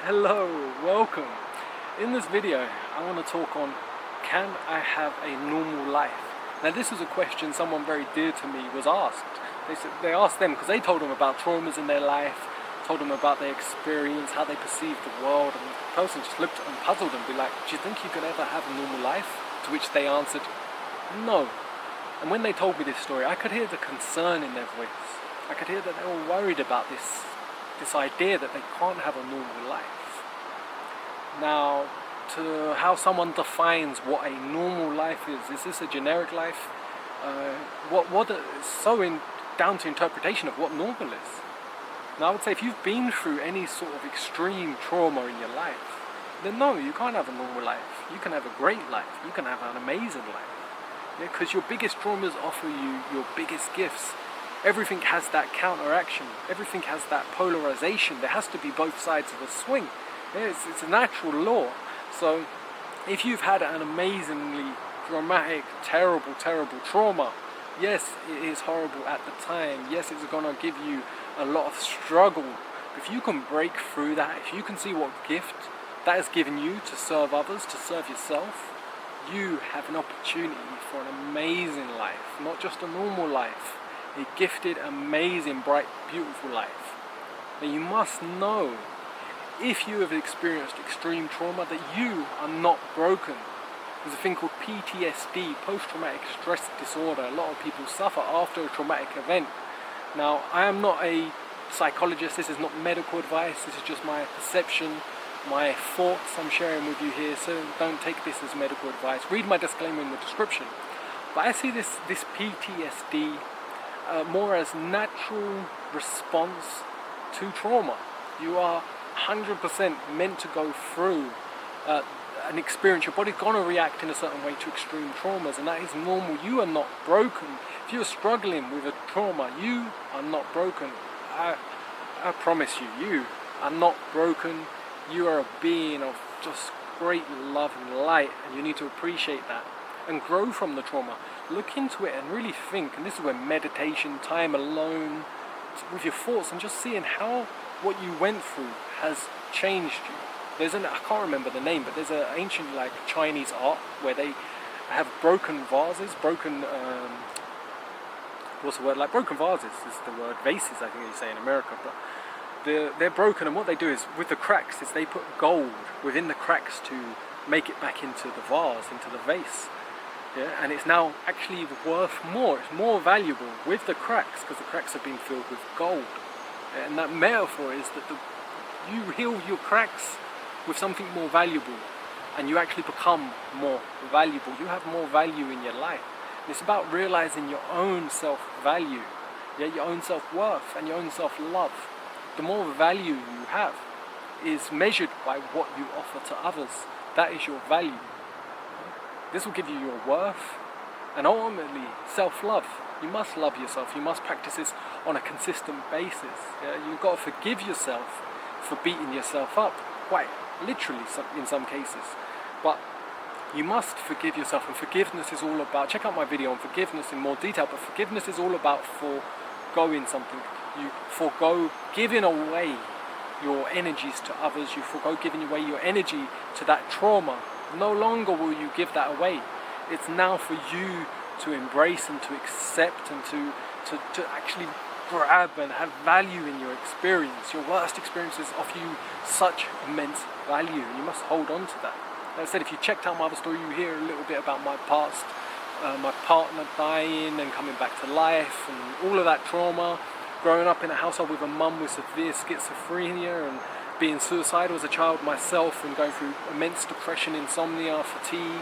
Hello, welcome. In this video, I want to talk on, can I have a normal life? Now this was a question someone very dear to me was asked. They asked them because they told them about traumas in their life, told them about their experience, how they perceived the world, and the person just looked and puzzled and be like, do you think you could ever have a normal life? To which they answered, no. And when they told me this story, I could hear the concern in their voice. I could hear that they were worried about this idea that they can't have a normal life. Now, to how someone defines what a normal life is this a generic life? Down to interpretation of what normal is. Now I would say if you've been through any sort of extreme trauma in your life, then no, you can't have a normal life. You can have a great life. You can have an amazing life. Because your biggest traumas offer you your biggest gifts. Everything has that counteraction. Everything has that polarization. There has to be both sides of a swing. It's a natural law. So if you've had an amazingly dramatic, terrible trauma, yes, it is horrible at the time. Yes, it's going to give you a lot of struggle. If you can break through that, if you can see what gift that has given you to serve others, to serve yourself, you have an opportunity for an amazing life, not just a normal life. A gifted, amazing, bright, beautiful life. Now you must know, if you have experienced extreme trauma, that you are not broken. There's a thing called PTSD, post-traumatic stress disorder. A lot of people suffer after a traumatic event. Now, I am not a psychologist, this is not medical advice, this is just my perception, my thoughts I'm sharing with you here, so don't take this as medical advice. Read my disclaimer in the description. But I see this PTSD more as natural response to trauma. You are 100% meant to go through an experience. Your body's going to react in a certain way to extreme traumas, and that is normal. You are not broken. If you're struggling with a trauma, you are not broken. I promise you are not broken. You are a being of just great love and light, and you need to appreciate that and grow from the trauma. Look into it and really think, and this is where meditation, time alone, with your thoughts, and just seeing how what you went through has changed you. I can't remember the name, but there's an ancient Chinese art where they have broken vases, broken vases is the word, vases I think they say in America, but they're broken, and what they do is, with the cracks, is they put gold within the cracks to make it back into the vase, into the vase. Yeah, and it's now actually worth more. It's more valuable with the cracks because the cracks have been filled with gold. And that metaphor is that you heal your cracks with something more valuable, and you actually become more valuable. You have more value in your life. And it's about realizing your own self-value, your own self-worth, and your own self-love. The more value you have is measured by what you offer to others. That is your value. This will give you your worth and ultimately self-love. You must love yourself. You must practice this on a consistent basis. You've got to forgive yourself for beating yourself up, quite literally in some cases. But you must forgive yourself, and forgiveness is all about, check out my video on forgiveness in more detail, but forgiveness is all about foregoing something. You forego giving away your energies to others. You forego giving away your energy to that trauma. No longer will you give that away. It's now for you to embrace and to accept and to actually grab and have value in your experience. Your worst experiences offer you such immense value, and you must hold on to that. Like I said, if you checked out my other story, you hear a little bit about my past, my partner dying and coming back to life, and all of that trauma. Growing up in a household with a mum with severe schizophrenia, and being suicidal as a child myself, and going through immense depression, insomnia, fatigue,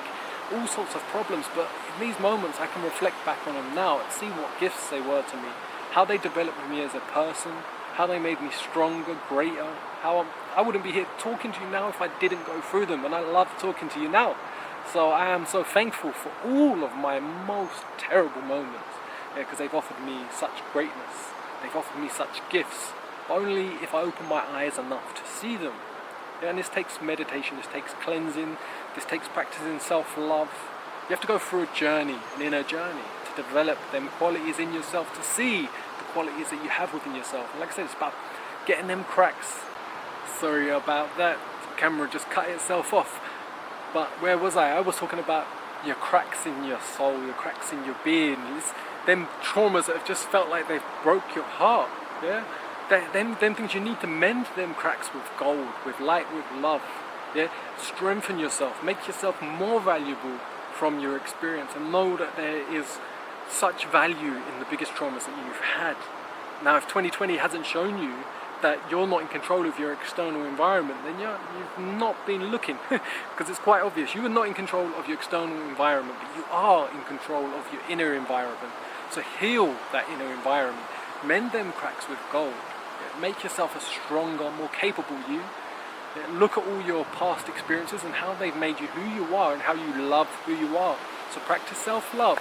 all sorts of problems. But in these moments I can reflect back on them now and see what gifts they were to me, how they developed me as a person, how they made me stronger, greater, how I wouldn't be here talking to you now if I didn't go through them, and I love talking to you now. So I am so thankful for all of my most terrible moments, because they've offered me such greatness, they've offered me such gifts. Only if I open my eyes enough to see them. And this takes meditation, this takes cleansing, this takes practicing self-love. You have to go through a journey, an inner journey, to develop them qualities in yourself, to see the qualities that you have within yourself. And like I said, it's about getting them cracks Sorry about that. The camera just cut itself off. But where was I? I was talking about your cracks in your soul, your cracks in your being. It's them traumas that have just felt like they've broke your heart. Yeah? Them things you need to mend them cracks with gold, with light, with love. Yeah? Strengthen yourself. Make yourself more valuable from your experience, and know that there is such value in the biggest traumas that you've had. Now, if 2020 hasn't shown you that you're not in control of your external environment, then you've not been looking, because it's quite obvious. You are not in control of your external environment, but you are in control of your inner environment. So heal that inner environment, mend them cracks with gold. Make yourself a stronger, more capable you. Look at all your past experiences and how they've made you who you are and how you love who you are. So practice self-love,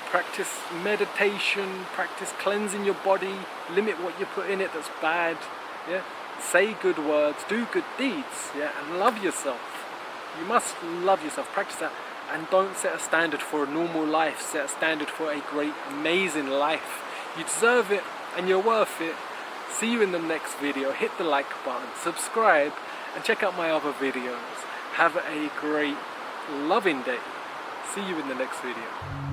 practice meditation, practice cleansing your body, limit what you put in it that's bad. Yeah? Say good words, do good deeds, yeah? And love yourself. You must love yourself, practice that. And don't set a standard for a normal life, set a standard for a great, amazing life. You deserve it and you're worth it. See you in the next video. Hit the like button, subscribe, and check out my other videos. Have a great, loving day. See you in the next video.